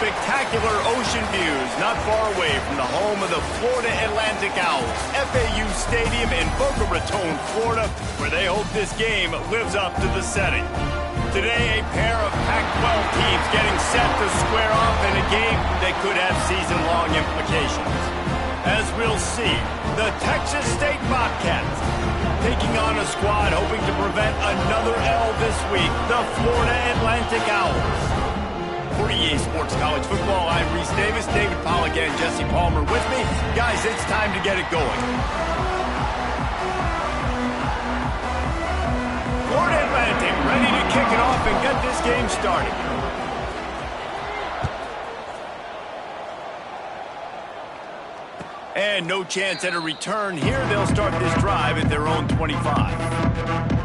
spectacular ocean views not far away from the home of the Florida Atlantic Owls, FAU Stadium in Boca Raton, Florida, where they hope this game lives up to the setting. Today, a pair of Pac-12 teams getting set to square off in a game that could have season-long implications. As we'll see, the Texas State Bobcats taking on a squad hoping to prevent another L this week, the Florida Atlantic Owls. For EA Sports College Football, I'm Reese Davis, David Pollack, and Jesse Palmer with me. Guys, it's time to get it going. Florida Atlantic ready to kick it off and get this game started. And no chance at a return here. They'll start this drive at their own 25.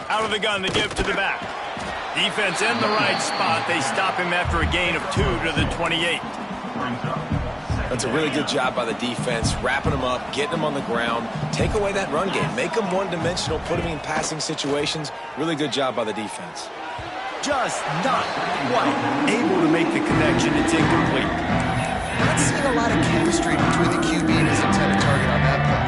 Out of the gun, the give to the back. Defense in the right spot. They stop him after a gain of 2 to the 28. That's a really good job by the defense, wrapping them up, getting them on the ground. Take away that run game. Make them one-dimensional, put them in passing situations. Really good job by the defense. Just not quite able to make the connection. It's incomplete. Not seeing a lot of chemistry between the QB and his intended target on that play.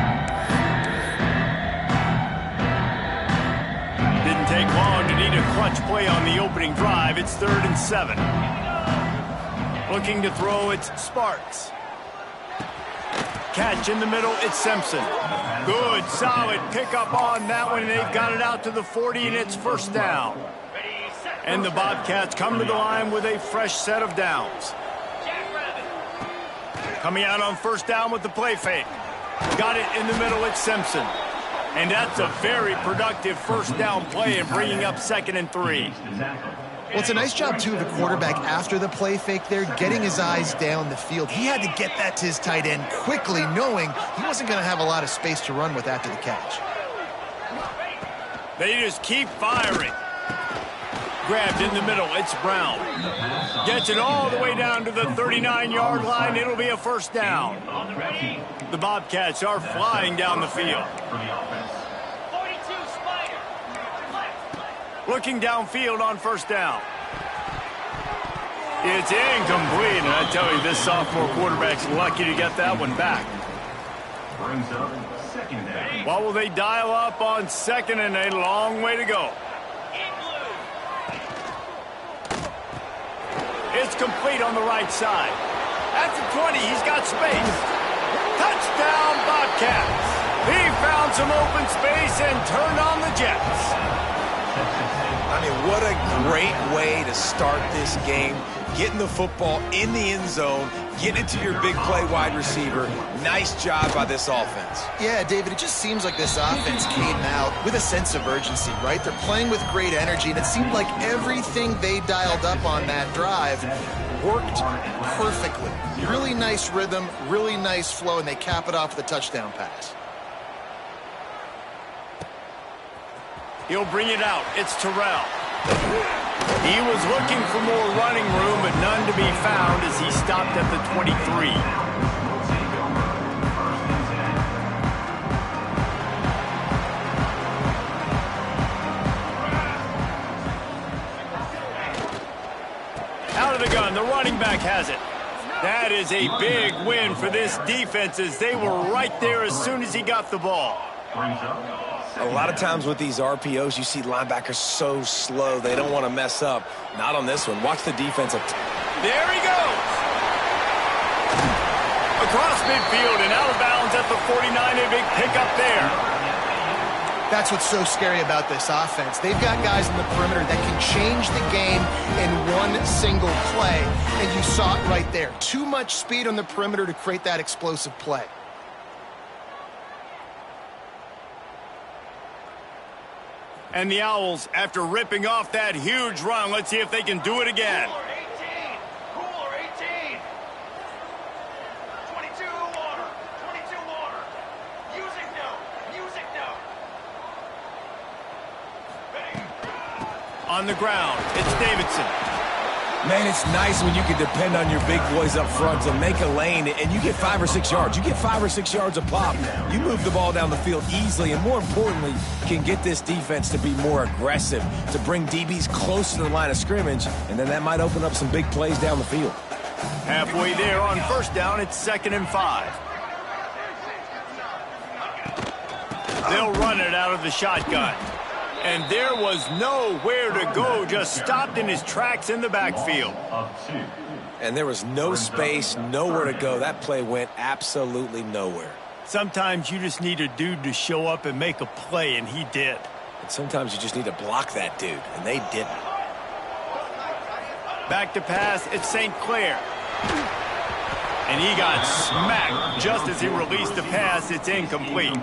Didn't take long to need a clutch play on the opening drive. It's 3rd and 7. Looking to throw, it's Sparks. Catch in the middle, it's Simpson. Good, solid pickup on that one, and they've got it out to the 40, and it's 1st down. And the Bobcats come to the line with a fresh set of downs. Coming out on 1st down with the play fake. Got it in the middle, it's Simpson. And that's a very productive 1st down play and bringing up 2nd and 3. Well, it's a nice job, too, of the quarterback after the play fake there, getting his eyes down the field. He had to get that to his tight end quickly, knowing he wasn't going to have a lot of space to run with after the catch. They just keep firing. Grabbed in the middle, it's Brown. Gets it all the way down to the 39-yard line. It'll be a 1st down. The Bobcats are flying down the field. Looking downfield on 1st down. It's incomplete, and I tell you, this sophomore quarterback's lucky to get that one back. Brings up 2nd down. What will they dial up on 2nd, and a long way to go? It's complete on the right side. At the 20, he's got space. Touchdown, Bobcats. He found some open space and turned on the Jets. I mean, what a great way to start this game. Getting the football in the end zone, getting it to your big play wide receiver. Nice job by this offense. Yeah, David, it just seems like this offense came out with a sense of urgency, right? They're playing with great energy, and it seemed like everything they dialed up on that drive worked perfectly. Really nice rhythm, really nice flow, and they cap it off with a touchdown pass. He'll bring it out. It's Terrell. He was looking for more running room, but none to be found as he stopped at the 23. Out of the gun, the running back has it. That is a big win for this defense as they were right there as soon as he got the ball. A lot of times with these RPOs, you see linebackers so slow, they don't want to mess up. Not on this one. Watch the defensive. There he goes. Across midfield and out of bounds at the 49, a big pickup there. That's what's so scary about this offense. They've got guys in the perimeter that can change the game in one single play, and you saw it right there. Too much speed on the perimeter to create that explosive play. And the Owls, after ripping off that huge run, let's see if they can do it again. Cooler 18. 22 water. 22 water. Music note. Music note. On the ground, it's Davidson. Man, it's nice when you can depend on your big boys up front to make a lane, and you get 5 or 6 yards. You get 5 or 6 yards a pop. You move the ball down the field easily, and more importantly, can get this defense to be more aggressive, to bring DBs close to the line of scrimmage, and then that might open up some big plays down the field. Halfway there on first down, it's 2nd and 5. They'll run it out of the shotgun. And there was nowhere to go, just stopped in his tracks in the backfield. And there was no space, nowhere to go. That play went absolutely nowhere. Sometimes you just need a dude to show up and make a play, and he did. And sometimes you just need to block that dude, and they didn't. Back to pass, it's St. Clair. And he got smacked just as he released the pass. It's incomplete.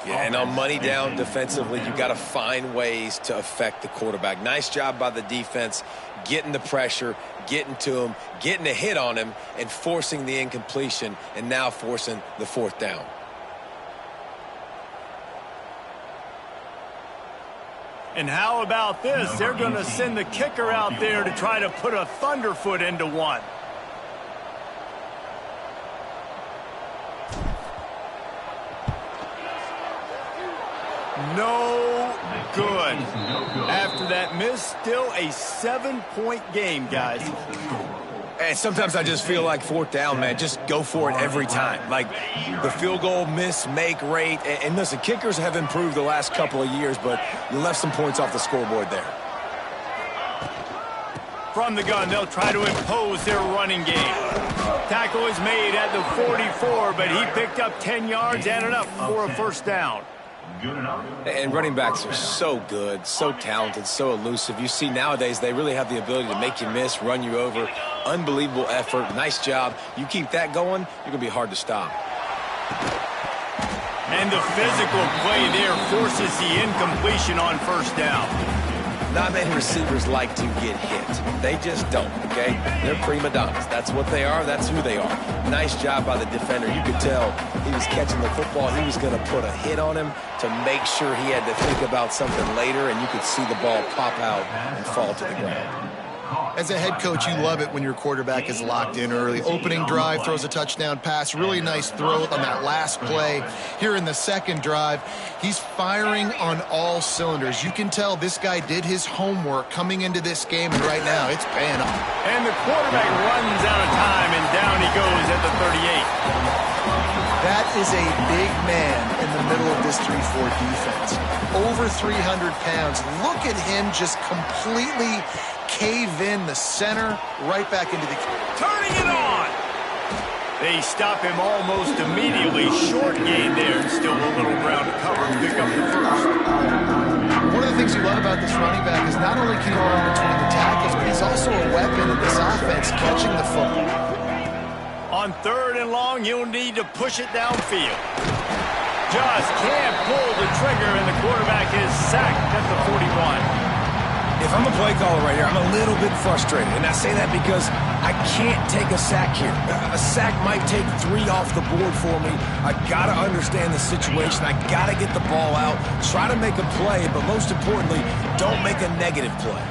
Yeah, and on money down defensively, you got to find ways to affect the quarterback. Nice job by the defense, getting the pressure, getting to him, getting a hit on him, and forcing the incompletion, and now forcing the 4th down. And how about this? They're going to send the kicker out there to try to put a thunderfoot into one. No good. After that miss, still a 7-point game, guys. And sometimes I just feel like 4th down, man, just go for it every time. Like the field goal miss-make rate. And listen, kickers have improved the last couple of years, but you left some points off the scoreboard there. From the gun, they'll try to impose their running game. Tackle is made at the 44, but he picked up 10 yards and enough for a 1st down. And running backs are so good, so talented, so elusive. You see nowadays they really have the ability to make you miss, run you over. Unbelievable effort. Nice job. You keep that going, you're going to be hard to stop. And the physical play there forces the incompletion on 1st down. Not many receivers like to get hit. They just don't, okay? They're prima donnas. That's what they are. That's who they are. Nice job by the defender. You could tell he was catching the football. He was going to put a hit on him to make sure he had to think about something later, and you could see the ball pop out and fall to the ground. As a head coach, you love it when your quarterback is locked in early. Opening drive, throws a touchdown pass. Really nice throw on that last play. Here in the 2nd drive, he's firing on all cylinders. You can tell this guy did his homework coming into this game, and right now it's paying off. And the quarterback runs out of time, and down he goes at the 38. That is a big man in the middle of this 3-4 defense. Over 300 pounds. Look at him just completely cave in the center, right back into the... Turning it on! They stop him almost immediately. Short gain there, and still a little ground to cover to pick up the 1st. One of the things you love about this running back is not only can he run between the tackles, but he's also a weapon in this offense catching the football. On 3rd and long, you'll need to push it downfield. Just can't pull the trigger, and the quarterback is sacked at the 41. If I'm a play caller right here, I'm a little bit frustrated. And I say that because I can't take a sack here. A sack might take 3 off the board for me. I got to understand the situation. I got to get the ball out, try to make a play, but most importantly, don't make a negative play.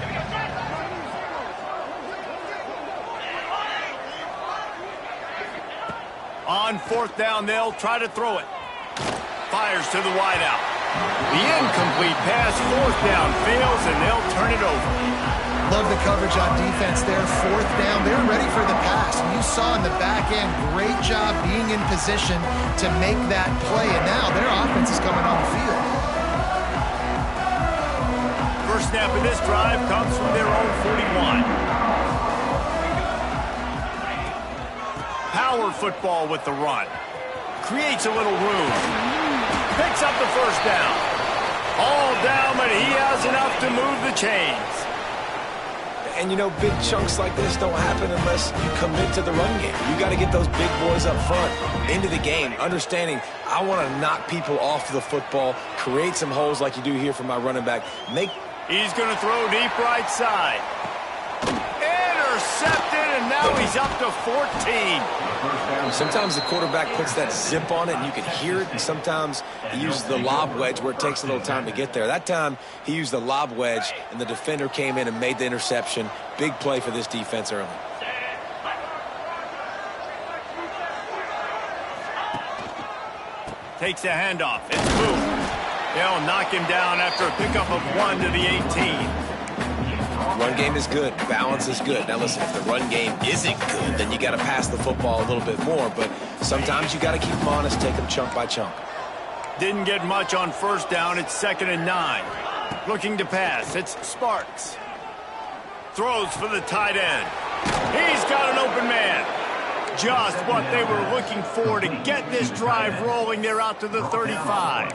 On 4th down, they'll try to throw it. Fires to the wideout. The incomplete pass, 4th down, fails, and they'll turn it over. Love the coverage on defense there. 4th down, they're ready for the pass. And you saw in the back end, great job being in position to make that play. And now their offense is coming on the field. First snap of this drive comes from their own 41. Power football with the run. Creates a little room. Picks up the 1st down. All down, but he has enough to move the chains. And, you know, big chunks like this don't happen unless you commit to the run game. You got to get those big boys up front into the game, understanding I want to knock people off the football, create some holes like you do here for my running back. He's going to throw deep right side. Intercepted, and now he's up to 14. Sometimes the quarterback puts that zip on it, and you can hear it, and sometimes he uses the lob wedge where it takes a little time to get there. That time, he used the lob wedge, and the defender came in and made the interception. Big play for this defense early. Takes a handoff. It's Booth. They'll knock him down after a pickup of 1 to the 18. Run game is good. Balance is good. Now listen, if the run game isn't good, then you got to pass the football a little bit more. But sometimes you got to keep them honest, take them chunk by chunk. Didn't get much on first down. It's 2nd and 9. Looking to pass. It's Sparks. Throws for the tight end. He's got an open man. Just what they were looking for to get this drive rolling. They're out to the 35.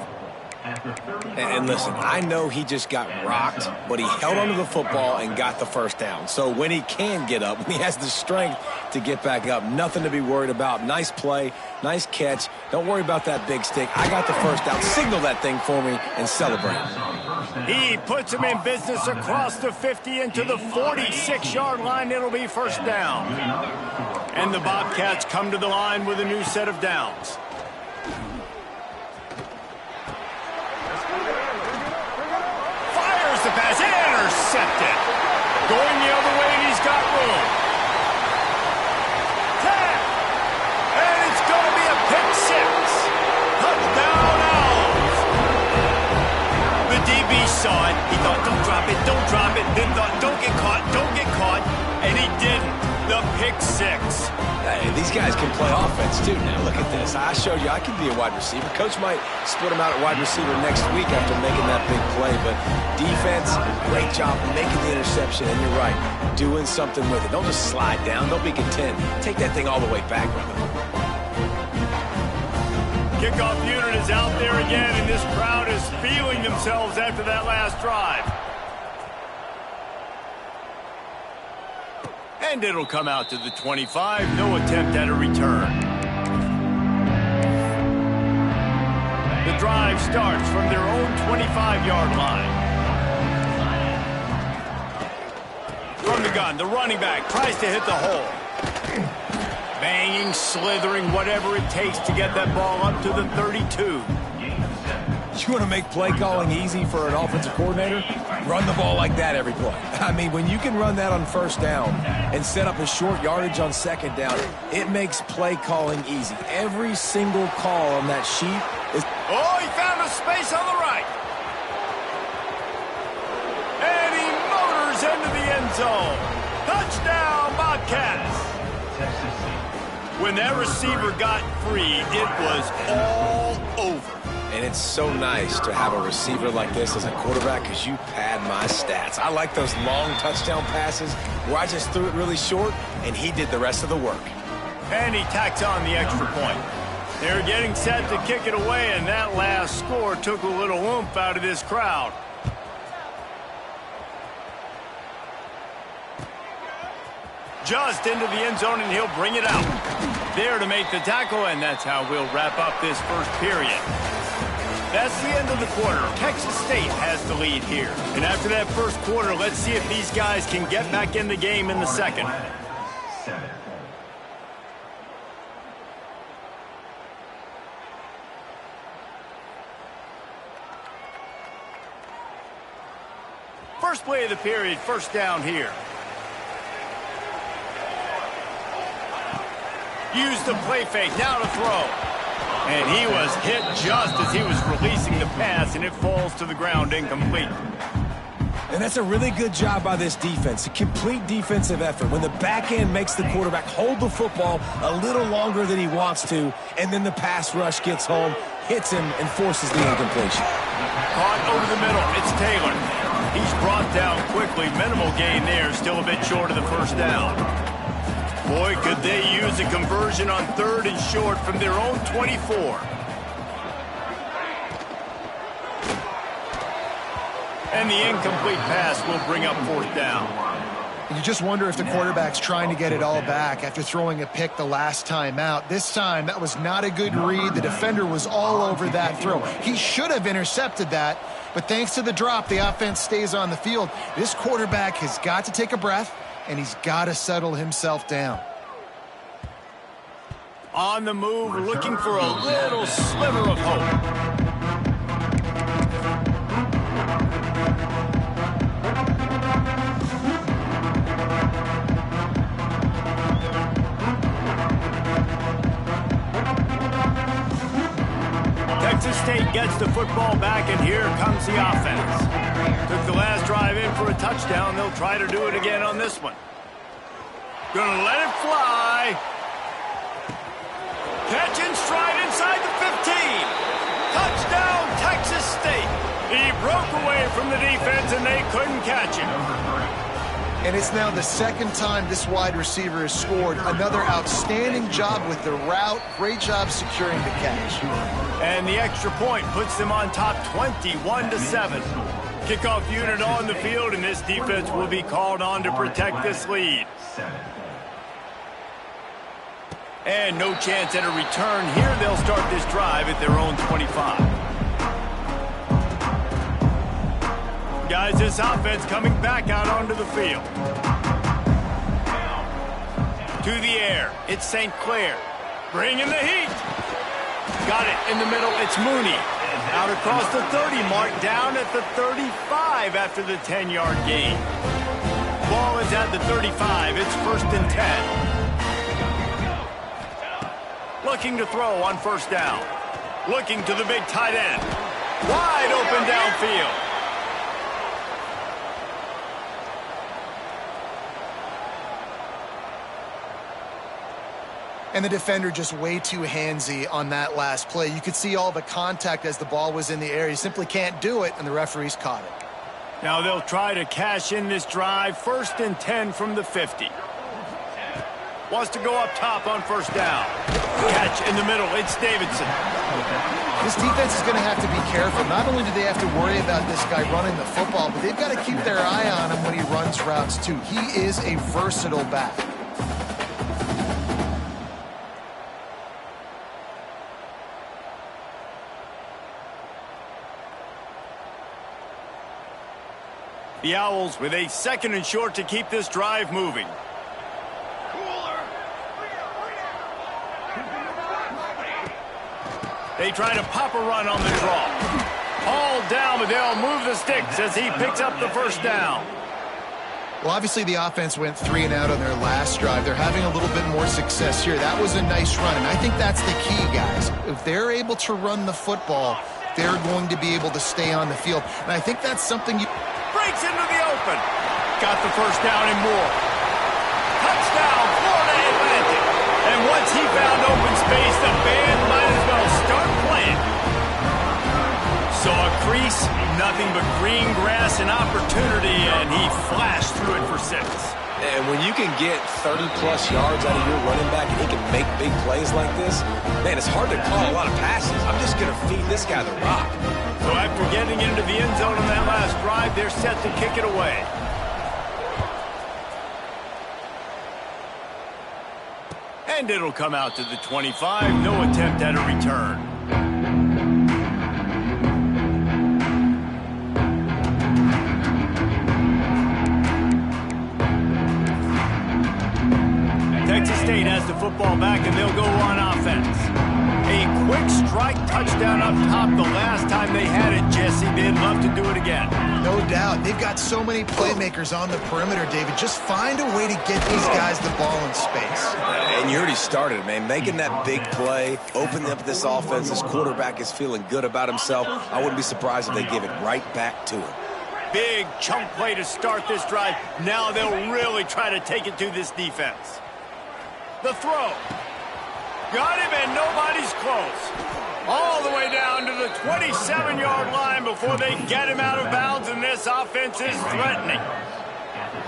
And listen, I know he just got rocked, but he held onto the football and got the first down. So when he can get up, when he has the strength to get back up, nothing to be worried about. Nice play, nice catch. Don't worry about that big stick. I got the first down. Signal that thing for me and celebrate. He puts him in business across the 50 into the 46-yard line. It'll be first down. And the Bobcats come to the line with a new set of downs. Fires the pass, intercepted. Going the other way, and he's got room. Tap! And it's going to be a pick six. Touchdown, Owls. The DB saw it. He thought, don't drop it, don't drop it. Then thought, don't get caught, don't get caught. And he didn't. The pick six. Hey, these guys can play offense, too. Now, look at this. I showed you I can be a wide receiver. Coach might split him out at wide receiver next week after making that big play. But defense, great job making the interception. And you're right, doing something with it. Don't just slide down. Don't be content. Take that thing all the way back with them. Kickoff unit is out there again, and this crowd is feeling themselves after that last drive. And it'll come out to the 25. No attempt at a return. The drive starts from their own 25-yard line. From the gun, the running back tries to hit the hole. Banging, slithering, whatever it takes to get that ball up to the 32. You want to make play calling easy for an offensive coordinator? Run the ball like that every play. I mean, when you can run that on first down and set up a short yardage on second down, it makes play calling easy. Every single call on that sheet is... Oh, he found a space on the right. And he motors into the end zone. Touchdown, Bobcats. When that receiver got free, it was all over. And it's so nice to have a receiver like this as a quarterback because you pad my stats. I like those long touchdown passes where I just threw it really short and he did the rest of the work. And he tacks on the extra point. They're getting set to kick it away, and that last score took a little oomph out of this crowd. Just into the end zone, and he'll bring it out. There to make the tackle, and that's how we'll wrap up this first period. That's the end of the quarter. Texas State has the lead here. And after that first quarter, let's see if these guys can get back in the game in the second. First play of the period, first down here. Use the play fake, now to throw. And he was hit just as he was releasing the pass, and it falls to the ground incomplete. And that's a really good job by this defense, a complete defensive effort. When the back end makes the quarterback hold the football a little longer than he wants to, and then the pass rush gets home, hits him, and forces the incompletion. Caught over the middle, it's Taylor. He's brought down quickly, minimal gain there, still a bit short of the first down. Boy, could they use a conversion on third and short from their own 24. And the incomplete pass will bring up fourth down. You just wonder if the quarterback's trying to get it all back after throwing a pick the last time out. This time, that was not a good read. The defender was all over that throw. He should have intercepted that, but thanks to the drop, the offense stays on the field. This quarterback has got to take a breath, and he's got to settle himself down. On the move, looking for a little sliver of hope. Texas State gets the football back, and here comes the offense. Took the last drive in for a touchdown. They'll try to do it again on this one. Gonna let it fly. Catch in stride inside the 15. Touchdown, Texas State. He broke away from the defense, and they couldn't catch him. And it's now the second time this wide receiver has scored. Another outstanding job with the route. Great job securing the catch. And the extra point puts them on top 21-7. Kickoff unit on the field, and this defense will be called on to protect this lead. And no chance at a return here. They'll start this drive at their own 25. Guys, this offense coming back out onto the field. To the air, it's St. Clair. Bringing the heat. Got it in the middle, it's Mooney. Out across the 30 mark, down at the 35 after the 10-yard gain. Ball is at the 35, it's 1st and 10. Looking to throw on 1st down. Looking to the big tight end. Wide open downfield. And the defender just way too handsy on that last play. You could see all the contact as the ball was in the air. He simply can't do it, and the referees caught it. Now they'll try to cash in this drive. 1st and 10 from the 50. Wants to go up top on 1st down. Catch in the middle. It's Davidson. This defense is going to have to be careful. Not only do they have to worry about this guy running the football, but they've got to keep their eye on him when he runs routes too. He is a versatile back. The Owls with a 2nd and short to keep this drive moving. They try to pop a run on the draw. All down, but they'll move the sticks as he picks up the 1st down. Well, obviously the offense went 3 and out on their last drive. They're having a little bit more success here. That was a nice run, and I think that's the key, guys. If they're able to run the football, they're going to be able to stay on the field. And I think that's something you... Breaks into the open. Got the 1st down and more. Touchdown, Florida Atlantic. And once he found open space, the band might as well start playing. Saw a crease, nothing but green grass and opportunity, and he flashed through it for 6. And when you can get 30-plus yards out of your running back and he can make big plays like this, man, it's hard to call a lot of passes. I'm just going to feed this guy the rock. So after getting into the end zone on that last drive, they're set to kick it away. And it'll come out to the 25. No attempt at a return. Texas State has the football back, and they'll go on offense. A quick strike touchdown up top the last time they had it, Jesse. They'd love to do it again. No doubt. They've got so many playmakers on the perimeter, David. Just find a way to get these guys the ball in space. And you already started, man. Making that big play, opening up this offense. This quarterback is feeling good about himself. I wouldn't be surprised if they give it right back to him. Big chunk play to start this drive. Now they'll really try to take it to this defense. The throw. Got him, and nobody's close. All the way down to the 27-yard line before they get him out of bounds, and this offense is threatening.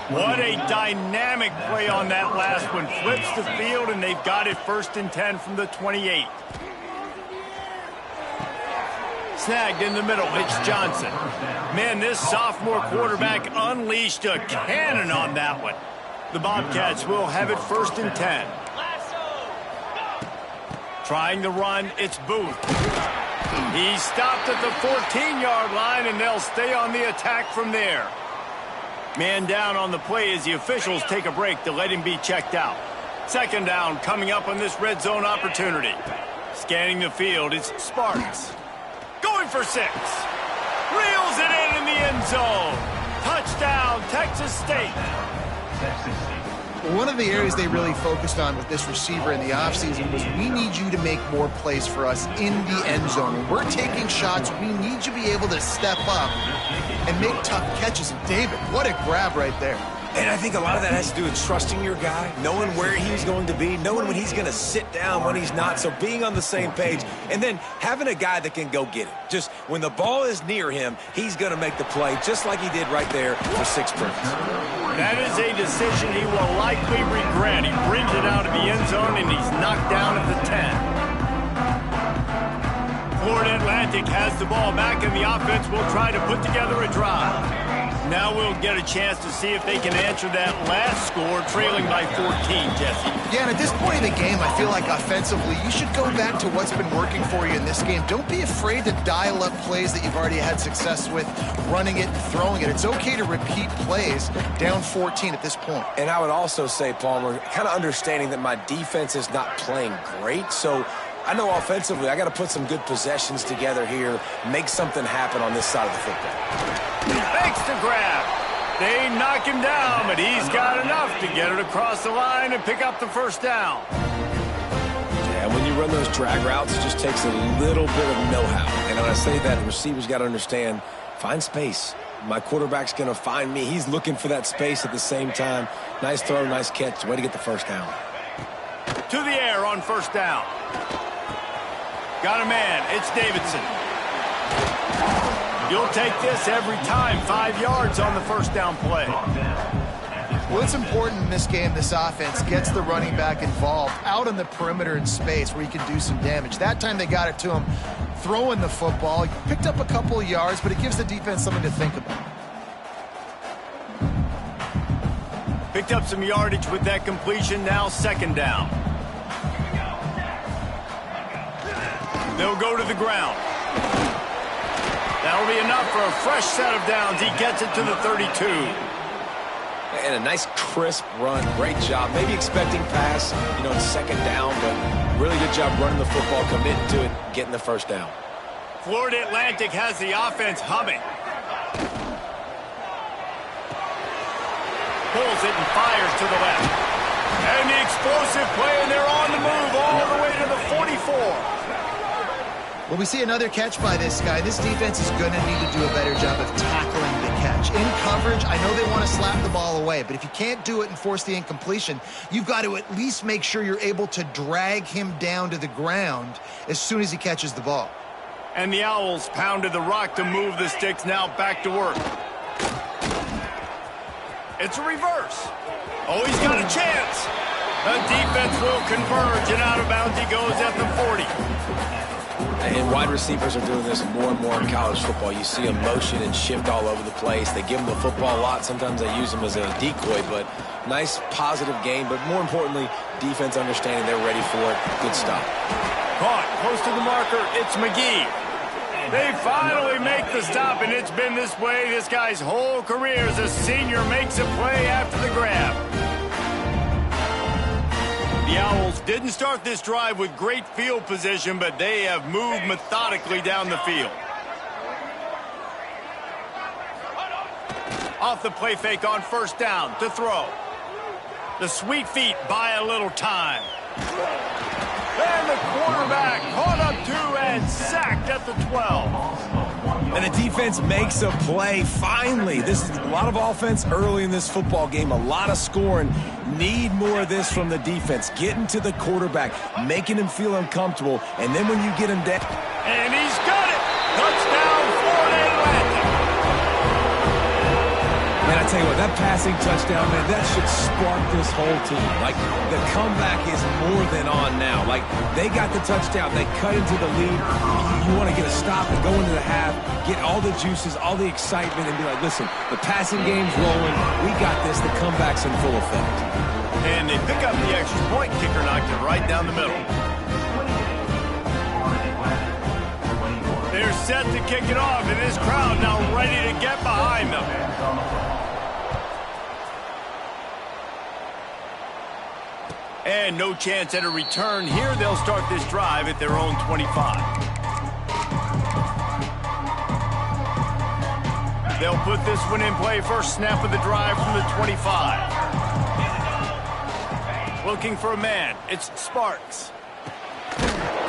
What a dynamic play on that last one. Flips the field, and they've got it 1st and 10 from the 28. Snagged in the middle, it's Johnson. Man, this sophomore quarterback unleashed a cannon on that one. The Bobcats will have it 1st and 10. Trying the run, it's Booth. He stopped at the 14-yard line, and they'll stay on the attack from there. Man down on the play as the officials take a break to let him be checked out. 2nd down coming up on this red zone opportunity. Scanning the field, it's Sparks. Going for 6. Reels it in the end zone. Touchdown, Texas State. One of the areas they really focused on with this receiver in the offseason was we need you to make more plays for us in the end zone. When we're taking shots, we need you to be able to step up and make tough catches. And David, what a grab right there. And I think a lot of that has to do with trusting your guy, knowing where he's going to be, knowing when he's going to sit down, when he's not, so being on the same page, and then having a guy that can go get it. Just when the ball is near him, he's going to make the play, just like he did right there for 6 points. That is a decision he will likely regret. He brings it out of the end zone, and he's knocked down at the 10. Florida Atlantic has the ball back, and the offense will try to put together a drive. Now we'll get a chance to see if they can answer that last score, trailing by 14, Jesse. Yeah, and at this point in the game, I feel like offensively, you should go back to what's been working for you in this game. Don't be afraid to dial up plays that you've already had success with, running it and throwing it. It's okay to repeat plays down 14 at this point. And I would also say, Palmer, kind of understanding that my defense is not playing great, so I know offensively I got to put some good possessions together here, make something happen on this side of the football. Makes the grab. They knock him down, but he's got enough to get it across the line and pick up the 1st down. Yeah, when you run those drag routes, it just takes a little bit of know-how. And when I say that, the receivers got to understand, find space. My quarterback's going to find me. He's looking for that space at the same time. Nice throw, nice catch. Way to get the 1st down. To the air on 1st down. Got a man. It's Davidson. You'll take this every time. 5 yards on the 1st down play. Well, it's important in this game, this offense gets the running back involved out on the perimeter in space where he can do some damage. That time they got it to him throwing the football. He picked up a couple of yards, but it gives the defense something to think about. Picked up some yardage with that completion. Now 2nd down. They'll go to the ground. That'll be enough for a fresh set of downs. He gets it to the 32. And a nice crisp run. Great job. Maybe expecting pass, in 2nd down, but really good job running the football, committing to it, getting the 1st down. Florida Atlantic has the offense humming. Pulls it and fires to the left. And the explosive play, and they're on the move all the way to the 44. Well, we see another catch by this guy. This defense is going to need to do a better job of tackling the catch. In coverage, I know they want to slap the ball away, but if you can't do it and force the incompletion, you've got to at least make sure you're able to drag him down to the ground as soon as he catches the ball. And the Owls pounded the rock to move the sticks. Now back to work. It's a reverse. Oh, he's got a chance. The defense will converge, and out of bounds he goes at the 40. And wide receivers are doing this more and more in college football. You see them motion and shift all over the place. They give them the football a lot. Sometimes they use them as a decoy, but nice, positive game. But more importantly, defense understanding they're ready for it. Good stop. Caught close to the marker. It's McGee. They finally make the stop, and it's been this way this guy's whole career as a senior makes a play after the grab. The Owls didn't start this drive with great field position, but they have moved methodically down the field. Off the play fake on 1st down to throw. The sweet feet buy a little time. And the quarterback caught up to and sacked at the 12. And the defense makes a play finally. This is a lot of offense early in this football game, a lot of scoring. Need more of this from the defense. Getting to the quarterback, making him feel uncomfortable, and then when you get him down. And he's got it. Touchdown, Florida Atlantic. Man, I tell you what, that passing touchdown, man, that should spark this whole team. Like, the comeback is more than on now. Like, they got the touchdown. They cut into the lead. You want to get a stop and go into the half, get all the juices, all the excitement, and be like, listen, the passing game's rolling. We got this. The comeback's in full effect. And they pick up the extra point. Kicker knocked it right down the middle. They're set to kick it off, and this crowd now ready to get behind them. And no chance at a return here. They'll start this drive at their own 25. They'll put this one in play. First snap of the drive from the 25. Looking for a man. It's Sparks.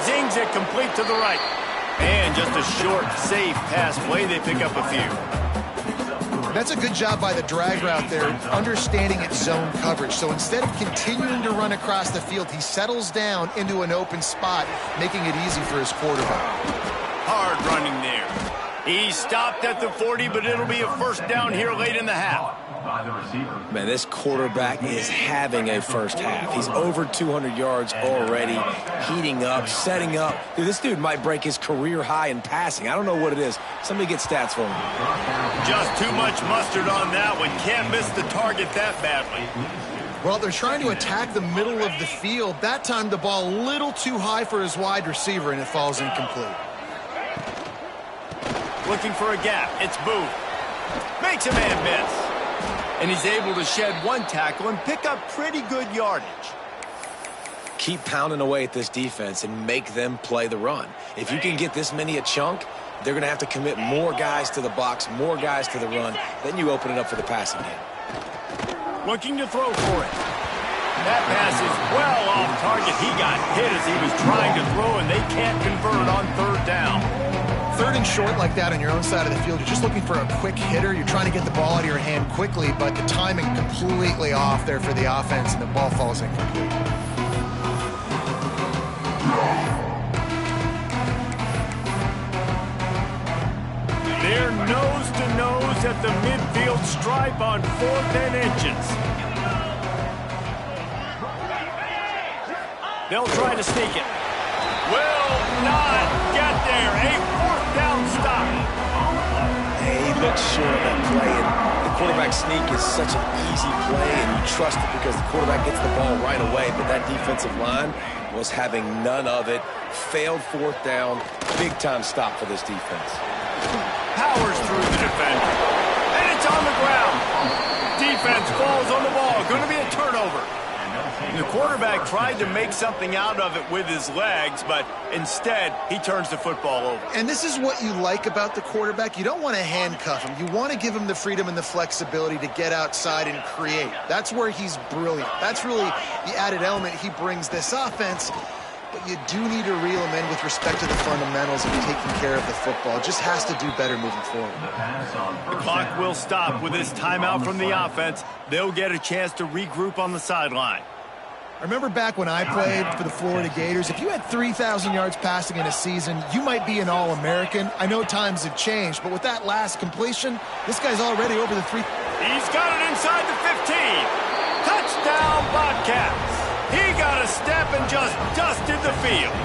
Zings it complete to the right. And just a short, safe pass play. They pick up a few. That's a good job by the drag route there, understanding its zone coverage. So instead of continuing to run across the field, he settles down into an open spot, making it easy for his quarterback. Hard running there. He stopped at the 40, but it'll be a first down here late in the half. Man, this quarterback is having a first half. He's over 200 yards already, heating up, setting up. Dude, this dude might break his career high in passing. I don't know what it is. Somebody get stats for him. Just too much mustard on that one. Can't miss the target that badly. Well, they're trying to attack the middle of the field. That time the ball a little too high for his wide receiver, and it falls incomplete. Looking for a gap. It's Booth. Makes a man miss. And he's able to shed one tackle and pick up pretty good yardage. Keep pounding away at this defense and make them play the run. If you can get this many a chunk, they're going to have to commit more guys to the box, more guys to the run. Then you open it up for the passing game. Looking to throw for it. That pass is well off target. He got hit as he was trying to throw, and they can't convert on third down. Third and short like that on your own side of the field, you're just looking for a quick hitter. You're trying to get the ball out of your hand quickly, but the timing completely off there for the offense, and the ball falls incomplete. They're nose to nose at the midfield stripe on 4th and inches. They'll try to sneak it. Will not get there. A 4th down stop. He looks short of that play, and the quarterback sneak is such an easy play, and you trust it because the quarterback gets the ball right away, but that defensive line was having none of it. Failed 4th down. Big-time stop for this defense. Powers through the defender. And it's on the ground. Defense falls on the ball. Going to be a turnover. The quarterback tried to make something out of it with his legs, but instead, he turns the football over. And this is what you like about the quarterback. You don't want to handcuff him. You want to give him the freedom and the flexibility to get outside and create. That's where he's brilliant. That's really the added element he brings this offense. But you do need to reel him in with respect to the fundamentals of taking care of the football. Just has to do better moving forward. The clock will stop with this timeout from the offense. They'll get a chance to regroup on the sideline. I remember back when I played for the Florida Gators, if you had 3,000 yards passing in a season, you might be an All-American. I know times have changed, but with that last completion, this guy's already over the 3. He's got it inside the 15. Touchdown, Bobcats. He got a step and just dusted the field.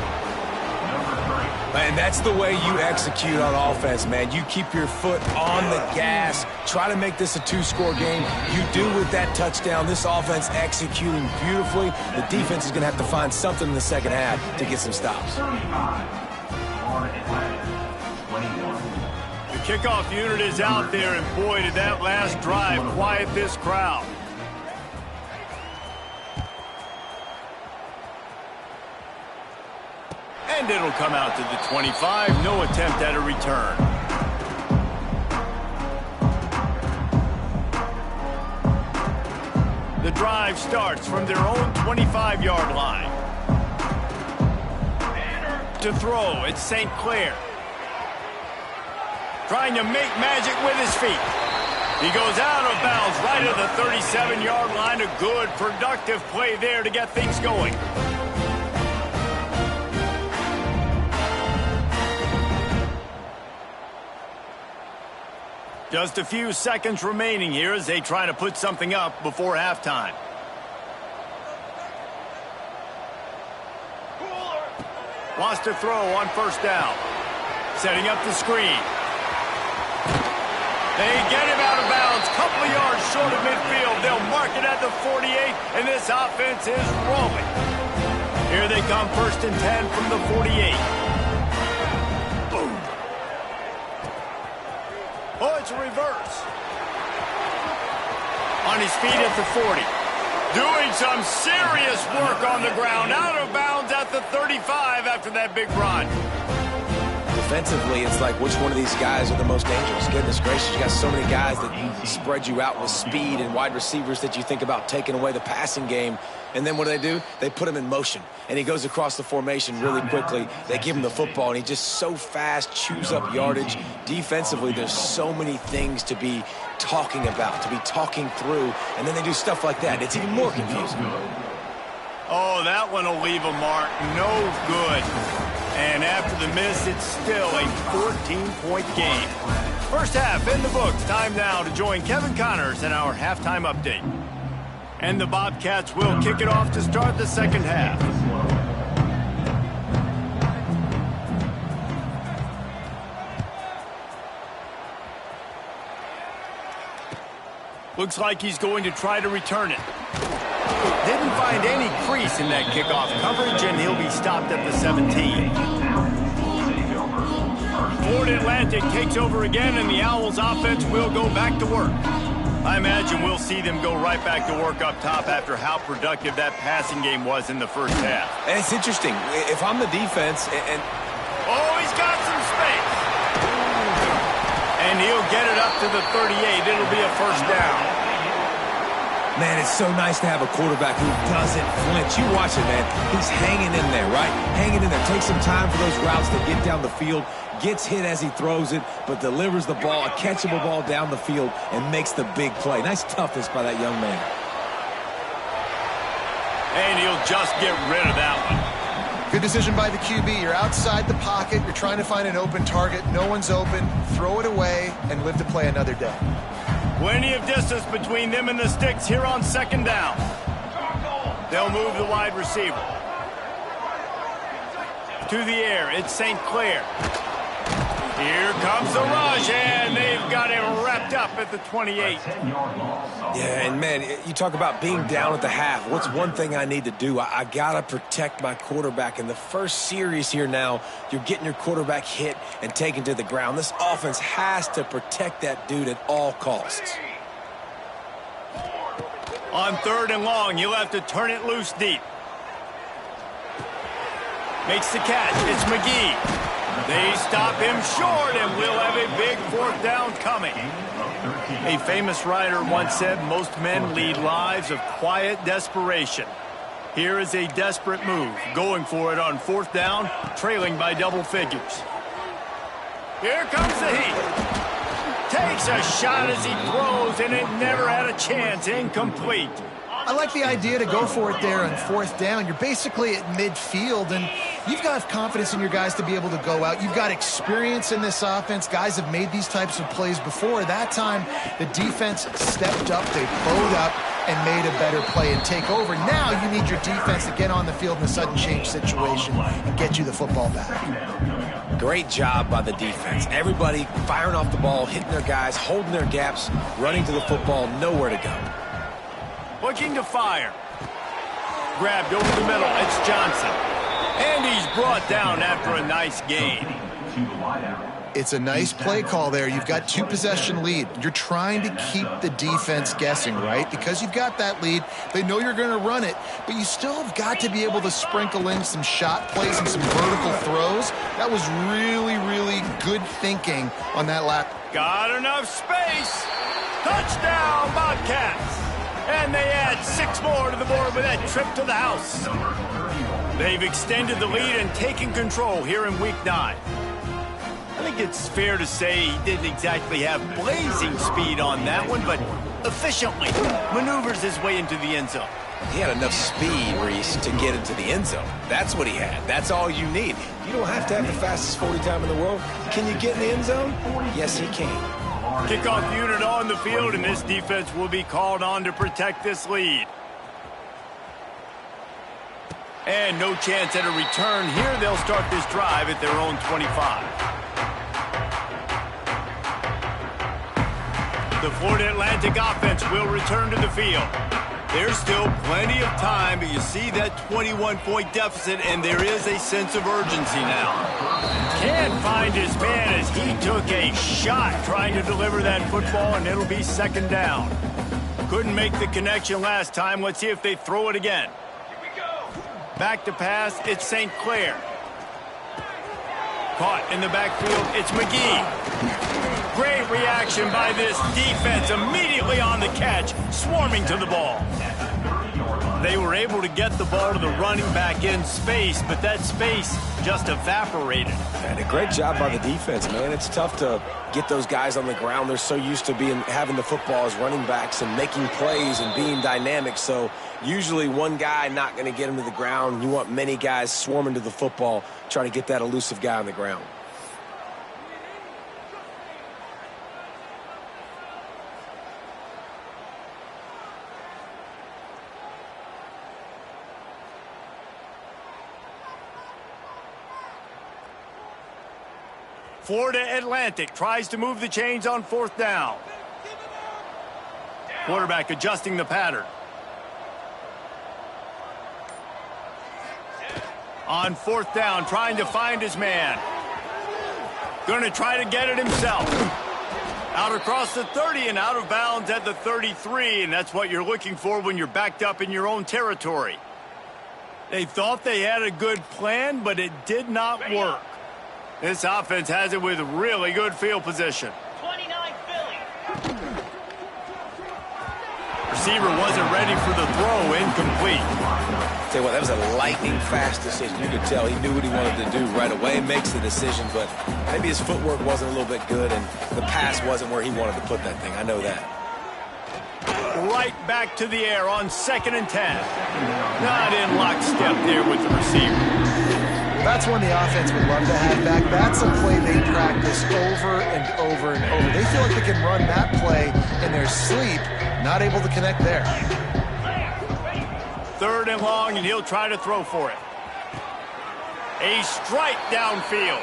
And that's the way you execute on offense, man. You keep your foot on the gas. Try to make this a 2-score game. You do with that touchdown. This offense executing beautifully. The defense is going to have to find something in the second half to get some stops. The kickoff unit is out there, and boy, did that last drive quiet this crowd. And it'll come out to the 25. No attempt at a return. The drive starts from their own 25-yard line. To throw, it's St. Clair. Trying to make magic with his feet. He goes out of bounds right at the 37-yard line. A good, productive play there to get things going. Just a few seconds remaining here as they try to put something up before halftime. Wants to throw on first down. Setting up the screen. They get him out of bounds. Couple of yards short of midfield. They'll mark it at the 48, and this offense is rolling. Here they come, 1st and 10 from the 48. Boom. Oh, it's a reverse. On his feet at the 40. Doing some serious work on the ground. Out of bounds at the 35 after that big run. Defensively, it's like which one of these guys are the most dangerous. Goodness gracious, you got so many guys that spread you out with speed and wide receivers that you think about taking away the passing game. And then what do? They put him in motion, and he goes across the formation really quickly. They give him the football, and he just so fast chews up yardage. Defensively, there's so many things to be talking about, to be talking through, and then they do stuff like that. It's even more confusing. Oh, that one will leave a mark. No good. And after the miss, it's still a 14-point game. First half in the books. Time now to join Kevin Connors in our halftime update. And the Bobcats will kick it off to start the second half. Looks like he's going to try to return it. Didn't find any crease in that kickoff coverage, and he'll be stopped at the 17. Florida Atlantic takes over again, and the Owls offense will go back to work. I imagine we'll see them go right back to work up top after how productive that passing game was in the first half. And it's interesting. If I'm the defense and... Oh, he's got some space. And he'll get it up to the 38. It'll be a first down. Man, it's so nice to have a quarterback who doesn't flinch. You watch it, man. He's hanging in there, right? Hanging in there. Takes some time for those routes to get down the field. Gets hit as he throws it, but delivers the ball, a catchable ball down the field, and makes the big play. Nice toughness by that young man. And he'll just get rid of that one. Good decision by the QB. You're outside the pocket. You're trying to find an open target. No one's open. Throw it away and live to play another day. Plenty of distance between them and the sticks here on second down. They'll move the wide receiver. To the air, it's St. Clair. Here comes the rush, and they've got him wrapped up at the 28. Yeah, and man, you talk about being down at the half. What's one thing I need to do? I got to protect my quarterback. In the first series here now, you're getting your quarterback hit and taken to the ground. This offense has to protect that dude at all costs. On 3rd and long, you'll have to turn it loose deep. Makes the catch. It's McGee. They stop him short, and we'll have a big 4th down coming. A famous writer once said, most men lead lives of quiet desperation. Here is a desperate move, going for it on 4th down, trailing by double figures. Here comes the heat. Takes a shot as he throws, and it never had a chance. Incomplete. I like the idea to go for it there on 4th down. You're basically at midfield, and you've got confidence in your guys to be able to go out. You've got experience in this offense. Guys have made these types of plays before. That time, the defense stepped up. They bowed up and made a better play and take over. Now you need your defense to get on the field in a sudden change situation and get you the football back. Great job by the defense. Everybody firing off the ball, hitting their guys, holding their gaps, running to the football, nowhere to go. Looking to fire. Grabbed over the middle. It's Johnson. And he's brought down after a nice gain. It's a nice play call there. You've got 2-possession lead. You're trying to keep the defense guessing, right? Because you've got that lead. They know you're going to run it, but you still have got to be able to sprinkle in some shot plays and some vertical throws. That was really, really good thinking on that lap. Got enough space. Touchdown, Bobcats. And they add 6 more to the board with that trip to the house. They've extended the lead and taken control here in Week 9. I think it's fair to say he didn't exactly have blazing speed on that one, but efficiently maneuvers his way into the end zone. He had enough speed, Reese, to get into the end zone. That's what he had. That's all you need. You don't have to have the fastest 40 time in the world. Can you get in the end zone? Yes, he can. Kickoff unit on the field, and this defense will be called on to protect this lead. And no chance at a return here. They'll start this drive at their own 25. The Florida Atlantic offense will return to the field. There's still plenty of time, but you see that 21-point deficit, and there is a sense of urgency now. Can't find his man as he took a shot trying to deliver that football, and it'll be second down. Couldn't make the connection last time. Let's see if they throw it again. Back to pass, it's St. Clair. Caught in the backfield, it's McGee. Great reaction by this defense, immediately on the catch, swarming to the ball. They were able to get the ball to the running back in space, but that space just evaporated. And a great job by the defense, man. It's tough to get those guys on the ground. They're so used to having the football as running backs and making plays and being dynamic. So usually one guy not going to get him to the ground. You want many guys swarming to the football, trying to get that elusive guy on the ground. Florida Atlantic tries to move the chains on fourth down. Quarterback adjusting the pattern. On fourth down, trying to find his man. Going to try to get it himself. Out across the 30 and out of bounds at the 33, and that's what you're looking for when you're backed up in your own territory. They thought they had a good plan, but it did not work. This offense has it with really good field position. 29 Philly. Receiver wasn't ready for the throw, incomplete. Tell you what, that was a lightning-fast decision. You could tell he knew what he wanted to do right away. Makes the decision, but maybe his footwork wasn't a little bit good, and the pass wasn't where he wanted to put that thing. I know that. Right back to the air on 2nd and 10. Not in lockstep there with the receiver. That's one the offense would love to have back. That's a play they practice over and over and over. They feel like they can run that play in their sleep, not able to connect there. 3rd and long, and he'll try to throw for it. A strike downfield.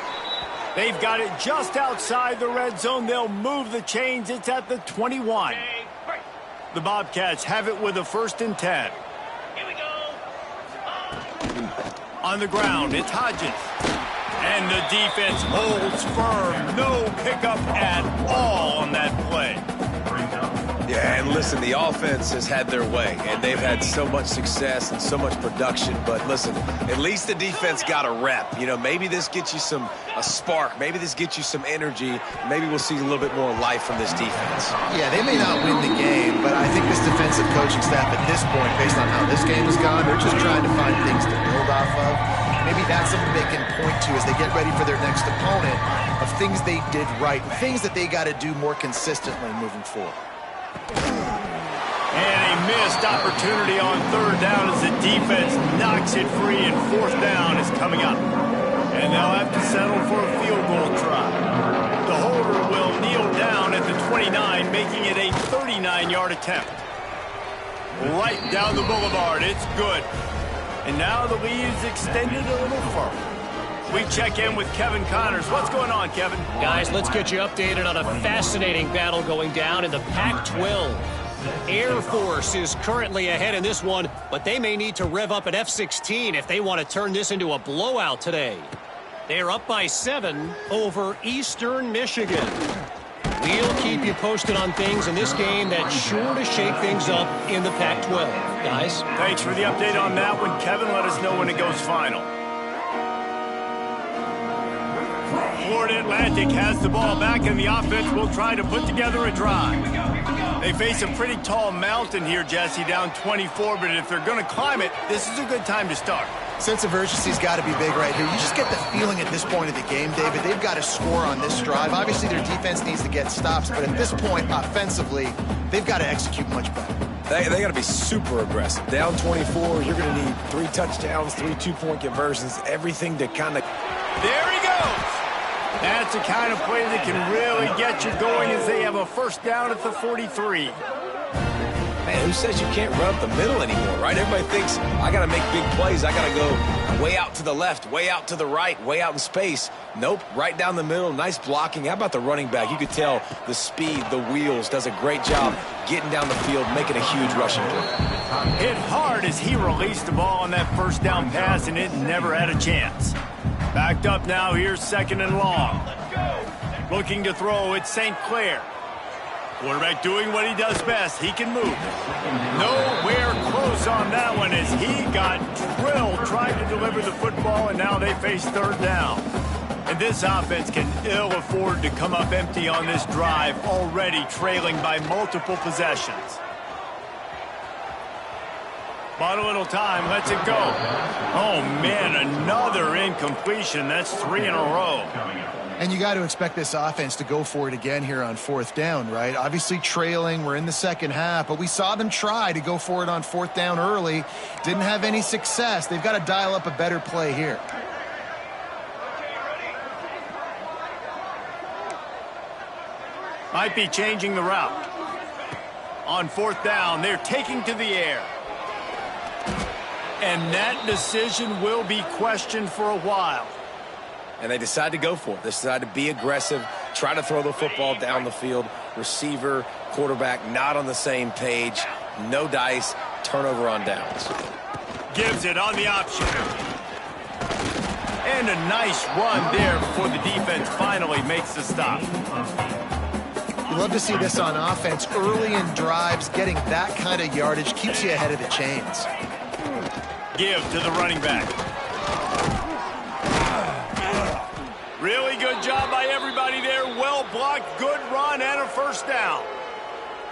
They've got it just outside the red zone. They'll move the chains. It's at the 21. The Bobcats have it with a 1st and 10. Here we go. On the ground, it's Hodges. And the defense holds firm. No pickup at all on that play. Yeah, and listen, the offense has had their way, and they've had so much success and so much production. But listen, at least the defense got a rep. You know, maybe this gets you a spark. Maybe this gets you some energy. Maybe we'll see a little bit more life from this defense. Yeah, they may not win the game, but I think this defensive coaching staff at this point, based on how this game has gone, they're just trying to find things to build off of. Maybe that's something they can point to as they get ready for their next opponent, of things they did right, things that they got to do more consistently moving forward. And a missed opportunity on 3rd down as the defense knocks it free, and 4th down is coming up. And they'll have to settle for a field goal try. The holder will kneel down at the 29, making it a 39-yard attempt. Right down the boulevard, it's good. And now the lead is extended a little further. We check in with Kevin Connors. What's going on, Kevin? Guys, let's get you updated on a fascinating battle going down in the Pac-12. Air Force is currently ahead in this one, but they may need to rev up an F-16 if they want to turn this into a blowout today. They're up by 7 over Eastern Michigan. We'll keep you posted on things in this game that's sure to shake things up in the Pac-12. Guys? Thanks for the update on that one, Kevin. Let us know when it goes final. Florida Atlantic has the ball back, and the offense will try to put together a drive. They face a pretty tall mountain here, Jesse, down 24, but if they're going to climb it, this is a good time to start. Sense of urgency's got to be big right here. You just get the feeling at this point of the game, David, they've got to score on this drive. Obviously, their defense needs to get stops, but at this point, offensively, they've got to execute much better. They got to be super aggressive. Down 24, you're going to need 3 touchdowns, 3 two-point conversions, everything to kind of... There he goes! That's the kind of play that can really get you going as they have a first down at the 43. Man, who says you can't run up the middle anymore, right? Everybody thinks, I got to make big plays. I got to go way out to the left, way out to the right, way out in space. Nope, right down the middle, nice blocking. How about the running back? You could tell the speed, the wheels, does a great job getting down the field, making a huge rushing play. Hit hard as he released the ball on that first down pass, and it never had a chance. Backed up now, here's second and long. Looking to throw, it's St. Clair. Quarterback doing what he does best. He can move. Nowhere close on that one as he got drilled trying to deliver the football, and now they face third down. And this offense can ill afford to come up empty on this drive, already trailing by multiple possessions. Bought a little time, lets it go. Oh, man, another incompletion. That's 3 in a row. And you got to expect this offense to go for it again here on fourth down, right? Obviously trailing, we're in the second half, but we saw them try to go for it on fourth down early. Didn't have any success. They've got to dial up a better play here. Might be changing the route. On fourth down, they're taking to the air. And that decision will be questioned for a while. And they decide to go for it. They decide to be aggressive, try to throw the football down the field. Receiver, quarterback, not on the same page. No dice, turnover on downs. Gives it on the option. And a nice run there before the defense finally makes the stop. You love to see this on offense. Early in drives, getting that kind of yardage keeps you ahead of the chains. Give to the running back. Really good job by everybody there. Well blocked, good run, and a first down.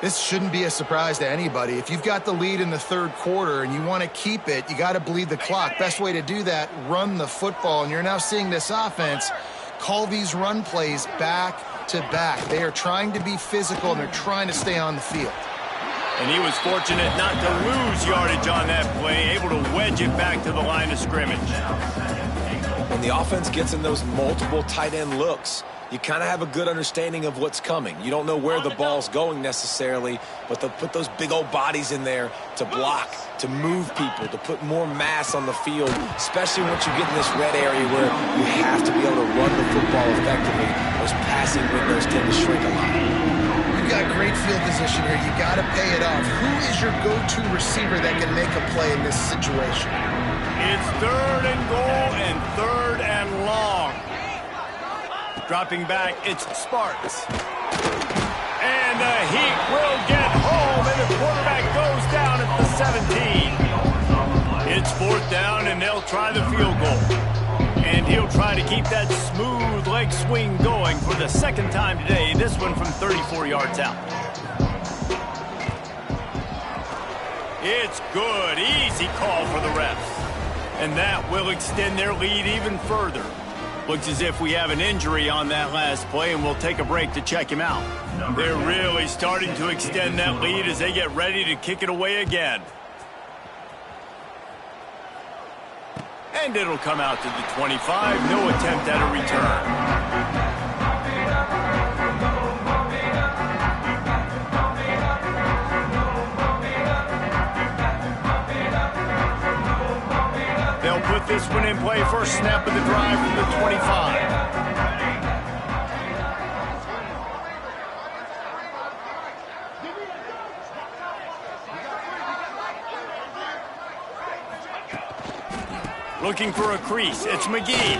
This shouldn't be a surprise to anybody. If you've got the lead in the third quarter and you want to keep it, you got to bleed the clock. Best way to do that, run the football. And you're now seeing this offense call these run plays back to back. They are trying to be physical, and they're trying to stay on the field. And he was fortunate not to lose yardage on that play, able to wedge it back to the line of scrimmage. When the offense gets in those multiple tight end looks, you kind of have a good understanding of what's coming. You don't know where the ball's going necessarily, but they'll put those big old bodies in there to block, to move people, to put more mass on the field, especially once you get in this red area where you have to be able to run the football effectively. Those passing windows tend to shrink a lot. You've got great field position here. You got to pay it off. Who is your go-to receiver that can make a play in this situation? It's third and goal and third and long. Dropping back, it's Sparks. And the Heat will get home, and the quarterback goes down at the 17. It's fourth down, and they'll try the field goal. And he'll try to keep that smooth leg swing going for the second time today, this one from 34 yards out. It's good. Easy call for the refs. And that will extend their lead even further. Looks as if we have an injury on that last play, and we'll take a break to check him out. They're really starting to extend that lead as they get ready to kick it away again. And it'll come out to the 25. No attempt at a return. Put this one in play, first snap of the drive from the 25. Looking for a crease, it's McGee.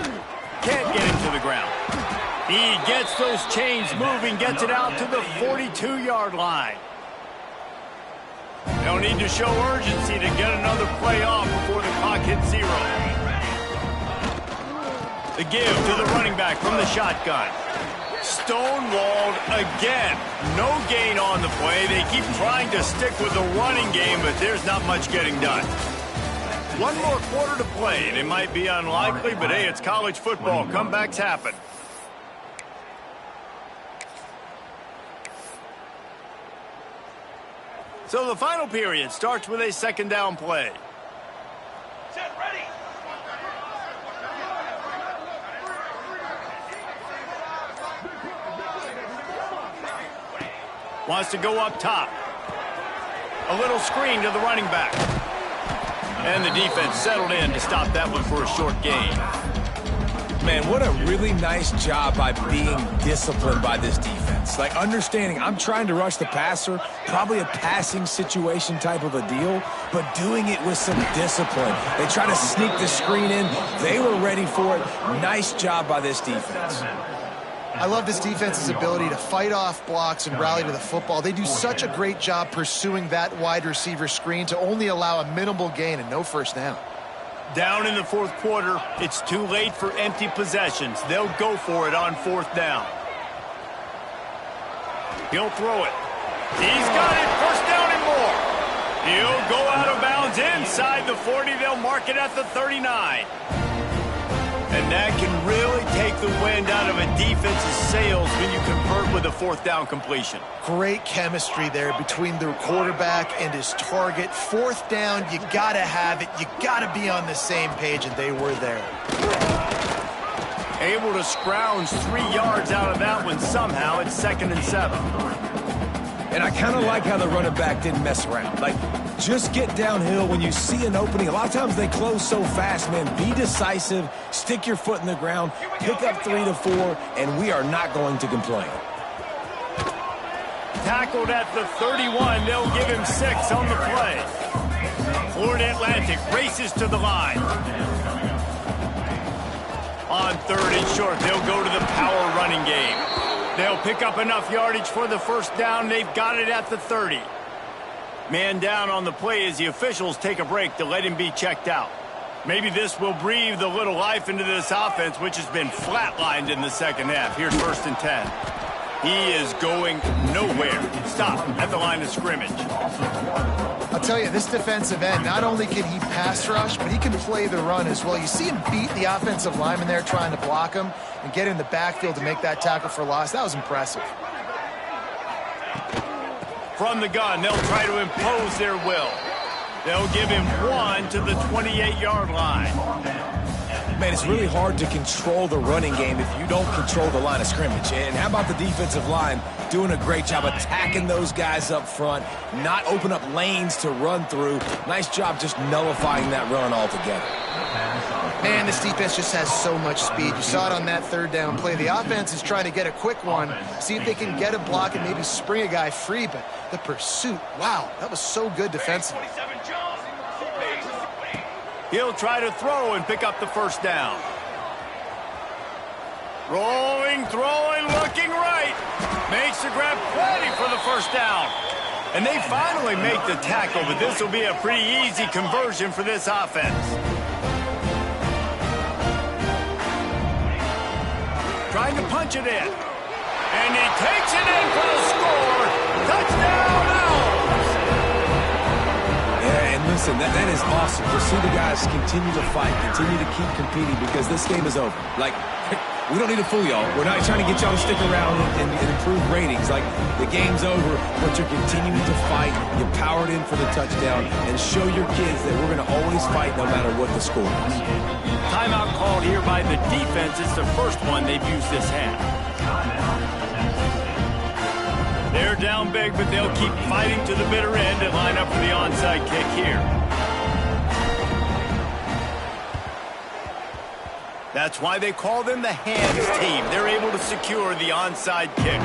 Can't get him to the ground. He gets those chains moving, gets it out to the 42-yard line. They'll need to show urgency to get another play off before the clock hits 0. The give to the running back from the shotgun. Stonewalled again. No gain on the play. They keep trying to stick with the running game, but there's not much getting done. One more quarter to play, and it might be unlikely, but hey, it's college football. Comebacks happen. So the final period starts with a second down play. Set, ready. Wants to go up top. A little screen to the running back. And the defense settled in to stop that one for a short gain. Man, what a really nice job by being disciplined by this defense. Like, understanding I'm trying to rush the passer, probably a passing situation type of a deal, but doing it with some discipline. They try to sneak the screen in. They were ready for it. Nice job by this defense. I love this defense's ability to fight off blocks and rally to the football. They do such a great job pursuing that wide receiver screen to only allow a minimal gain and no first down. Down in the fourth quarter, it's too late for empty possessions. They'll go for it on fourth down. He'll throw it. He's got it. First down and more. He'll go out of bounds inside the 40. They'll mark it at the 39. And that can really take the wind out of a defense's sails when you convert with a fourth down completion. Great chemistry there between the quarterback and his target. Fourth down, you got to have it. You got to be on the same page, and they were there. Able to scrounge 3 yards out of that one somehow. It's 2nd and 7. And I kind of like how the running back didn't mess around. Like, just get downhill when you see an opening. A lot of times they close so fast, man. Be decisive, stick your foot in the ground, pick up 3 to 4, and we are not going to complain. Tackled at the 31. They'll give him 6 on the play. Florida Atlantic races to the line. On 3rd and short, they'll go to the power running game. They'll pick up enough yardage for the first down. They've got it at the 30. Man down on the play as the officials take a break to let him be checked out. Maybe this will breathe a little life into this offense, which has been flatlined in the second half. Here's 1st and 10. He is going nowhere. Stop at the line of scrimmage. I'll tell you, this defensive end, not only can he pass rush, but he can play the run as well. You see him beat the offensive lineman there trying to block him and get in the backfield to make that tackle for loss. That was impressive. From the gun, they'll try to impose their will. They'll give him 1 to the 28-yard line. Man, it's really hard to control the running game if you don't control the line of scrimmage. And how about the defensive line doing a great job attacking those guys up front, not open up lanes to run through. Nice job just nullifying that run altogether. Man, this defense just has so much speed. You saw it on that 3rd down play. The offense is trying to get a quick one, see if they can get a block and maybe spring a guy free, but the pursuit, wow, that was so good defensively. He'll try to throw and pick up the first down. Rolling, throwing, looking right. Makes the grab plenty for the first down. And they finally make the tackle, but this will be a pretty easy conversion for this offense. Trying to punch it in. And he takes it in for the score. Touchdown, Owls! Yeah, and listen, that is awesome to see the guys continue to fight, continue to keep competing, because this game is over. Like, we don't need to fool y'all. We're not trying to get y'all to stick around and improve ratings. Like, the game's over, but you're continuing to fight. You powered in for the touchdown, and show your kids that we're going to always fight no matter what the score is. Timeout called here by the defense. It's the first one they've used this half. They're down big, but they'll keep fighting to the bitter end and line up for the onside kick here. That's why they call them the hands team. They're able to secure the onside kick.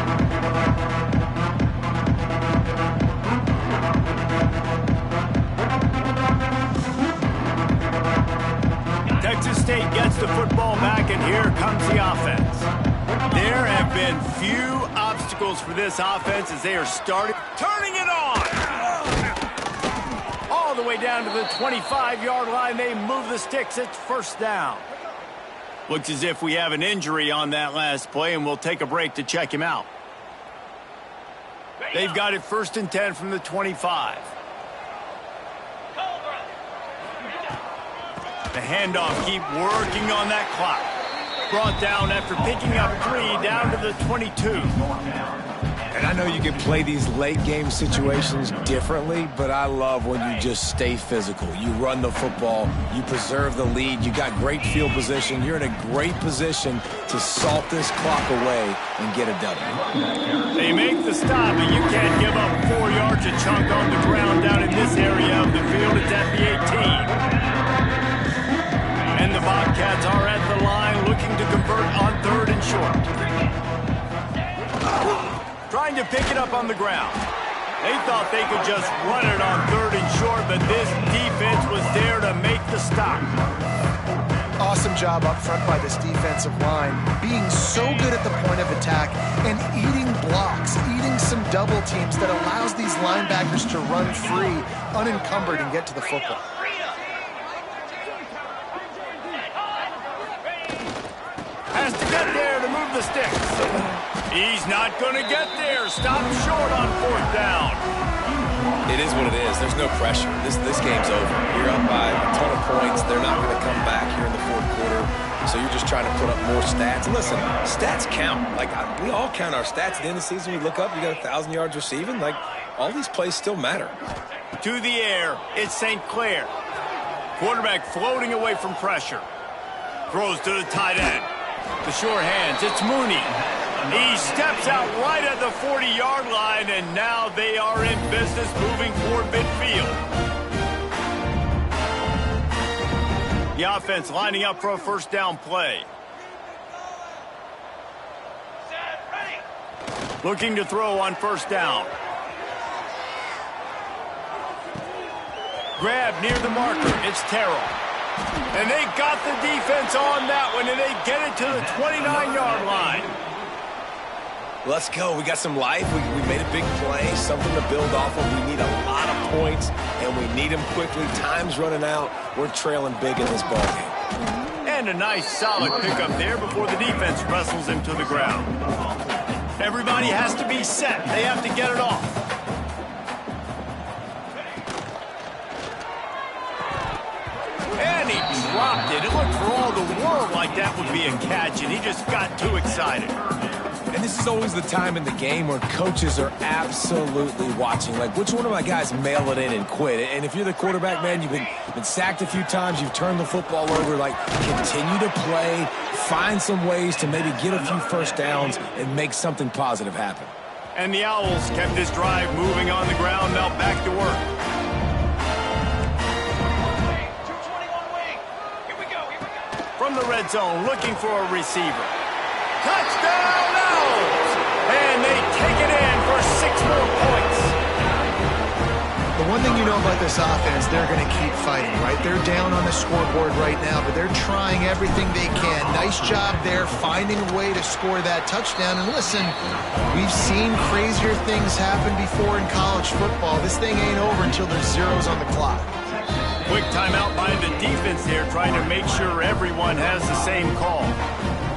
Texas State gets the football back, and here comes the offense. There have been few obstacles for this offense as they are turning it on. All the way down to the 25-yard line. They move the sticks. It's first down. Looks as if we have an injury on that last play, and we'll take a break to check him out. They've got it 1st and 10 from the 25. The handoff, keep working on that clock. Brought down after picking up 3 down to the 22. And I know you can play these late game situations differently, but I love when you just stay physical. You run the football, you preserve the lead, you got great field position, you're in a great position to salt this clock away and get a W. They make the stop, and you can't give up 4 yards a chunk on the ground down in this area of the field. It's at the 18. And the Bobcats are at the line looking to convert on 3rd and short. Trying to pick it up on the ground. They thought they could just run it on 3rd and short, but this defense was there to make the stop. Awesome job up front by this defensive line, being so good at the point of attack and eating blocks, eating some double teams that allows these linebackers to run free, unencumbered, and get to the football. Has to get there to move the sticks. He's not going to get there. Stop short on 4th down. It is what it is. There's no pressure. This game's over. You're up by a ton of points. They're not going to come back here in the 4th quarter. So you're just trying to put up more stats. Listen, stats count. Like, we all count our stats at the end of the season. We look up, you got 1,000 yards receiving. Like, all these plays still matter. To the air, it's St. Clair. Quarterback floating away from pressure. Throws to the tight end. The sure hands, it's Mooney. He steps out right at the 40-yard line, and now they are in business moving toward midfield. The offense lining up for a 1st down play. Looking to throw on 1st down. Grab near the marker, it's Terrell. And they got the defense on that one, and they get it to the 29-yard line. Let's go. We got some life. We made a big play, something to build off of. We need a lot of points, and we need them quickly. Time's running out. We're trailing big in this ballgame. And a nice, solid pickup there before the defense wrestles him to the ground. Everybody has to be set. They have to get it off. And he dropped it. It looked for all the world like that would be a catch, and he just got too excited. And this is always the time in the game where coaches are absolutely watching. Like, which one of my guys mail it in and quit? And if you're the quarterback, man, you've been sacked a few times, you've turned the football over. Like, continue to play, find some ways to maybe get a few 1st downs and make something positive happen. And the Owls kept this drive moving on the ground. Now back to work. From the red zone, looking for a receiver. Touchdown, Owls! And they take it in for 6 more points. The one thing you know about this offense, they're going to keep fighting, right? They're down on the scoreboard right now, but they're trying everything they can. Nice job there, finding a way to score that touchdown. And listen, we've seen crazier things happen before in college football. This thing ain't over until there's zeros on the clock. Quick timeout by the defense there, trying to make sure everyone has the same call.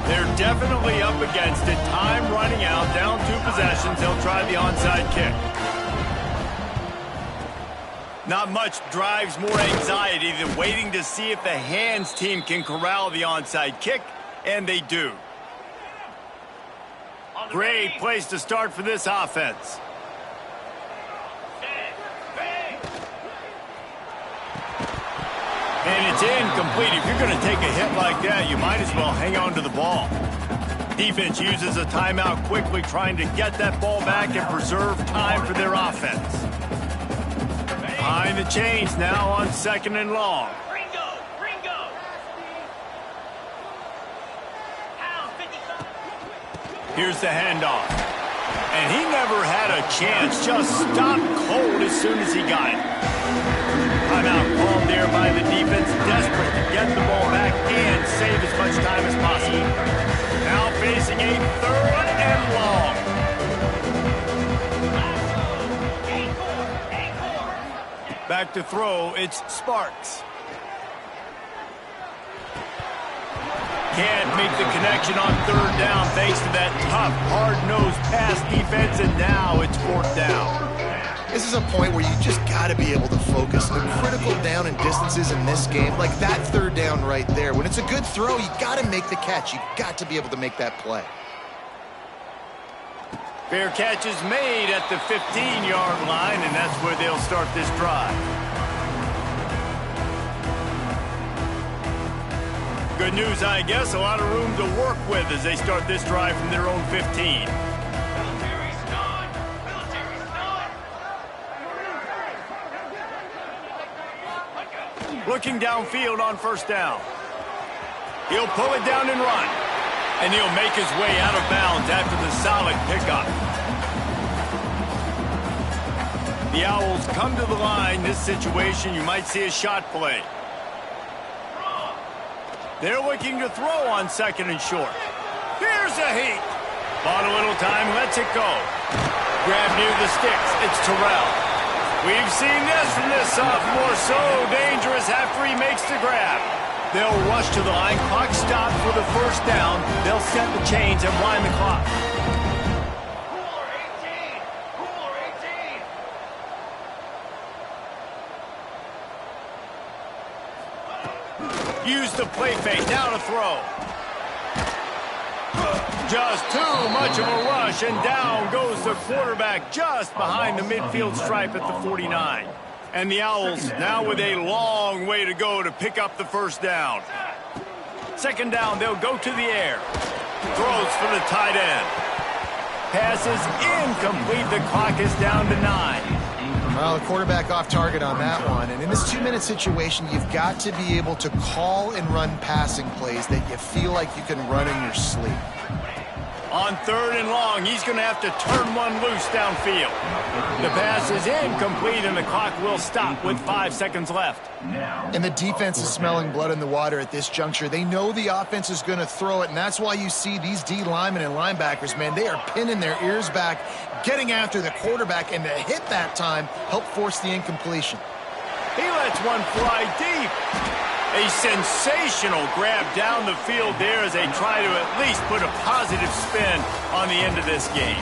They're definitely up against it. Time running out, down 2 possessions. They'll try the onside kick. Not much drives more anxiety than waiting to see if the hands team can corral the onside kick, and they do. Great place to start for this offense. And it's incomplete. If you're going to take a hit like that, you might as well hang on to the ball. Defense uses a timeout quickly, trying to get that ball back and preserve time for their offense. Behind the chains now on 2nd and long. Here's the handoff. And he never had a chance. Just stopped cold as soon as he got it. Timeout called there by the defense, desperate to get the ball back and save as much time as possible. Now facing a 3rd and long. Back to throw, it's Sparks. Can't make the connection on 3rd down thanks to that tough, hard-nosed pass defense, and now it's 4th down. This is a point where you just got to be able to focus. The critical down and distances in this game, like that 3rd down right there. When it's a good throw, you got to make the catch. You got to be able to make that play. Fair catch is made at the 15-yard line, and that's where they'll start this drive. Good news, I guess, a lot of room to work with as they start this drive from their own 15. Military's done. Military's done. Looking downfield on first down. He'll pull it down and run. And he'll make his way out of bounds after the solid pickup. The Owls come to the line. This situation, you might see a shot play. They're looking to throw on second and short. Here's a heat. Bought a little time, lets it go. Grab near the sticks. It's Terrell. We've seen this from this sophomore. So dangerous after he makes the grab. They'll rush to the line. Clock stopped for the first down. They'll set the chains and wind the clock. Cooler 18. Cooler 18. Use the play fake. Now to throw. Just too much of a rush, and down goes the quarterback just behind the midfield stripe at the 49. And the Owls now with a long way to go to pick up the first down. Second down, they'll go to the air. Throws for the tight end. Pass is incomplete. The clock is down to 9. Well, the quarterback off target on that one. And in this 2-minute situation, you've got to be able to call and run passing plays that you feel like you can run in your sleep. On third and long, he's going to have to turn one loose downfield. The pass is incomplete, and the clock will stop with 5 seconds left. And the defense is smelling blood in the water at this juncture. They know the offense is going to throw it, and that's why you see these D linemen and linebackers, man, they are pinning their ears back, getting after the quarterback, and the hit that time helped force the incompletion. He lets one fly deep. A sensational grab down the field there as they try to at least put a positive spin on the end of this game.